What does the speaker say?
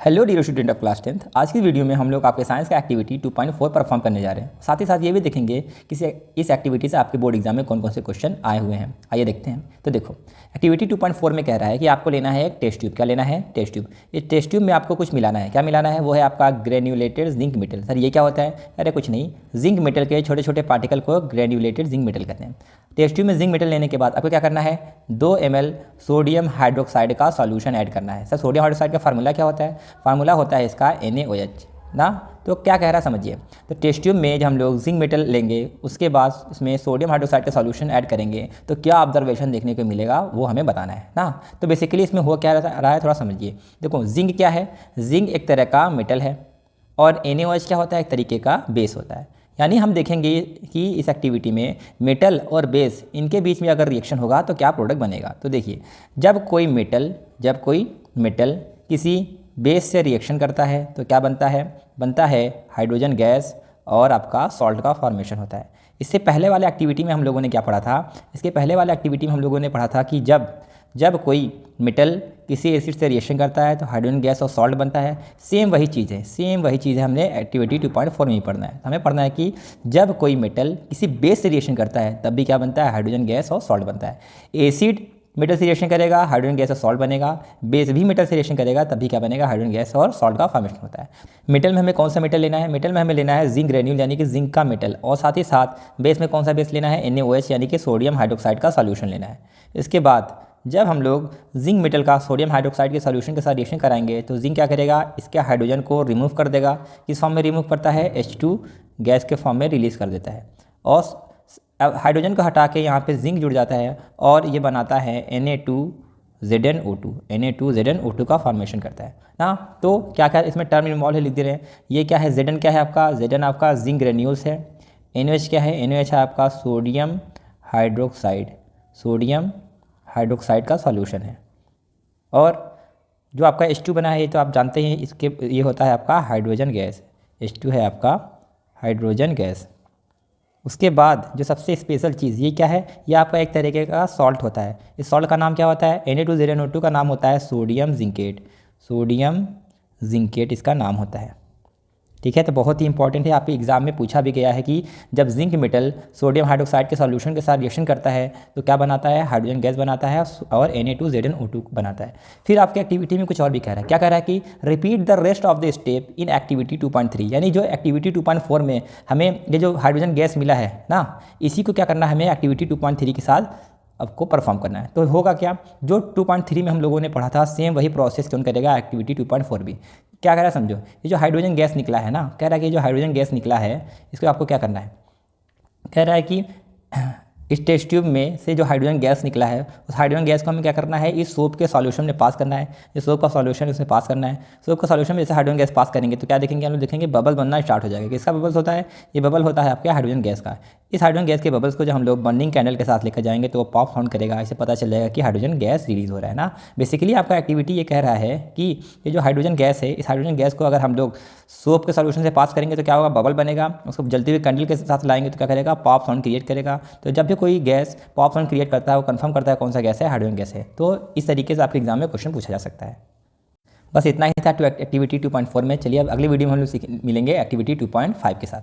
Hello dear student of class 10th। आज की video में हम लोग आपके साइंस का एक्टिविटी 2.4 परफॉर्म करने जा रहे हैं। साथ ही साथ ये भी देखेंगे कि इस एक्टिविटी से आपके बोर्ड एग्जाम में कौन कौन से क्वेश्चन आए हुए हैं। आइए देखते हैं। तो देखो, एक्टिविटी 2.4 में कह रहा है कि आपको लेना है एक टेस्ट ट्यूब। क्या लेना है? Test tube. इस टेस्ट ट्यूब में आपको कुछ मिलाना है। क्या मिलाना है? वो है आपका ग्रेन्यूलेटेड जिंक मेटल। सर ये क्या होता है? अरे कुछ नहीं, जिंक मेटल के छोटे छोटे पार्टिकल को ग्रेन्यूलेटेड जिंक मेटल कहते हैं। टेस्ट ट्यूब में जिंक मेटल लेने के बाद आपको क्या करना है? 2 ml सोडियम हाइड्रोक्साइड का सॉल्यूशन ऐड करना है। सर सोडियम हाइड्रोक्साइड का फार्मूला क्या होता है? फार्मूला होता है इसका NaOH ना। तो क्या कह रहा है समझिए। तो टेस्ट ट्यूब में जब हम लोग जिंक मेटल लेंगे उसके बाद उसमें सोडियम हाइड्रोक्साइड का सॉल्यूशन ऐड करेंगे तो क्या ऑब्जर्वेशन देखने को मिलेगा वो हमें बताना है ना। तो बेसिकली इसमें हो क्या रहा है थोड़ा समझिए। देखो, जिंक क्या है? जिंक एक तरह का मेटल है और NaOH क्या होता है? एक तरीके का बेस होता है। यानी हम देखेंगे कि इस एक्टिविटी में मेटल और बेस इनके बीच में अगर रिएक्शन होगा तो क्या प्रोडक्ट बनेगा। तो देखिए, जब कोई मेटल किसी बेस से रिएक्शन करता है तो क्या बनता है हाइड्रोजन गैस और आपका सॉल्ट का फॉर्मेशन होता है। इससे पहले वाले एक्टिविटी में हम लोगों ने क्या पढ़ा था? इसके पहले वाले एक्टिविटी में हम लोगों ने पढ़ा था कि जब कोई मेटल किसी एसिड से रिएक्शन करता है तो हाइड्रोजन गैस और सॉल्ट बनता है। सेम वही चीज़ है हमने एक्टिविटी 2.4 में ही पढ़ना है। हमें पढ़ना है कि जब कोई मेटल किसी बेस से रिएक्शन करता है तब भी क्या बनता है? हाइड्रोजन गैस और सॉल्ट बनता है। एसिड मेटल से रिएक्शन करेगा, हाइड्रोजन गैस और सॉल्ट बनेगा। बेस भी मेटल से रिएक्शन करेगा तब भी क्या बनेगा? हाइड्रोजन गैस और सॉल्ट का फॉर्मेशन होता है। मेटल में हमें कौन सा मेटल लेना है? मेटल में हमें लेना है जिंक ग्रेन्यूल यानी कि जिंक का मेटल, और साथ ही साथ बेस में कौन सा बेस लेना है? NaOH यानी कि सोडियम हाइड्रोक्साइड का सॉल्यूशन लेना है। इसके बाद जब हम लोग जिंक मेटल का सोडियम हाइड्रोक्साइड के सॉल्यूशन के साथ रिएक्शन कराएंगे तो जिंक क्या करेगा? इसके हाइड्रोजन को रिमूव कर देगा। किस फॉर्म में रिमूव करता है? H2 गैस के फॉर्म में रिलीज़ कर देता है और हाइड्रोजन को हटा के यहाँ पे जिंक जुड़ जाता है और ये बनाता है Na2ZnO2 का फॉर्मेशन करता है ना। तो क्या क्या इसमें टर्म इन्वॉल्व है लिख दे रहे हैं। ये क्या है? Zn क्या है आपका? Zn आपका जिंक ग्रेन्यूल्स है। NaOH क्या है? NaOH है आपका सोडियम हाइड्रोक्साइड का सॉल्यूशन है। और जो आपका H2 बना है ये तो आप जानते हैं, इसके ये होता है आपका हाइड्रोजन गैस। H2 है आपका हाइड्रोजन गैस। उसके बाद जो सबसे स्पेशल चीज़ ये क्या है? ये आपका एक तरीके का सॉल्ट होता है। इस सॉल्ट का नाम क्या होता है? Na2ZnO2 का नाम होता है सोडियम जिंकेट इसका नाम होता है। ठीक है, तो बहुत ही इंपॉर्टेंट है। आपके एग्जाम में पूछा भी गया है कि जब जिंक मेटल सोडियम हाइड्रोक्साइड के सॉल्यूशन के साथ रिएक्शन करता है तो क्या बनाता है? हाइड्रोजन गैस बनाता है और Na2ZnO2 बनाता है। फिर आपके एक्टिविटी में कुछ और भी कह रहा है। क्या कह रहा है कि repeat the rest of the step in activity 2.3। यानी जो एक्टिविटी 2.4 में हमें ये जो हाइड्रोजन गैस मिला है ना, इसी को क्या करना है? हमें एक्टिविटी 2.3 के साथ आपको परफॉर्म करना है। तो होगा क्या? जो 2.3 में हम लोगों ने पढ़ा था सेम वही प्रोसेस कौन करेगा? एक्टिविटी 2.4 भी। क्या कह रहा है समझो। ये जो हाइड्रोजन गैस निकला है ना, कह रहा है कि जो हाइड्रोजन गैस निकला है इसको आपको क्या करना है? कह रहा है कि इस टेस्ट ट्यूब में से जो हाइड्रोजन गैस निकला है उस हाइड्रोजन गैस को हमें क्या करना है? इस सोप के सॉल्यूशन में पास करना है। जो सोप का सॉल्यूशन उसमें पास करना है। सोप का सॉल्यूशन में जैसे हाइड्रोजन गैस पास करेंगे तो क्या देखेंगे? हम लोग देखेंगे बबल बनना स्टार्ट हो जाएगा। किसका बबल्स होता है? ये बबल होता है आपके हाइड्रोजन गैस का। इस हाइड्रोजन गैस के बबल्स को जब हम लोग बर्निंग कैंडल के साथ लेकर जाएंगे तो वो पॉप साउंड करेगा। इससे पता चल जाएगा कि हाइड्रोजन गैस रिलीज हो रहा है ना। बेसिकली आपका एक्टिविटी ये कह रहा है कि ये जो हाइड्रोजन गैस है इस हाइड्रोजन गैस को अगर हम लोग सोप के सॉल्यूशन से पास करेंगे तो क्या होगा? बबल बनेगा। उसको जलती हुई कैंडल के साथ लाएंगे तो क्या करेगा? पॉप साउंड क्रिएट करेगा। तो जब भी कोई गैस पॉप साउंड क्रिएट करता है वो कंफर्म करता है कौन सा गैस है? हाइड्रोजन गैस है। तो इस तरीके से आपके एग्जाम में क्वेश्चन पूछा जा सकता है। बस इतना ही था एक्टिविटी 2.4 में। चलिए अब अगली वीडियो में हम लोग मिलेंगे एक्टिविटी 2.5 के साथ।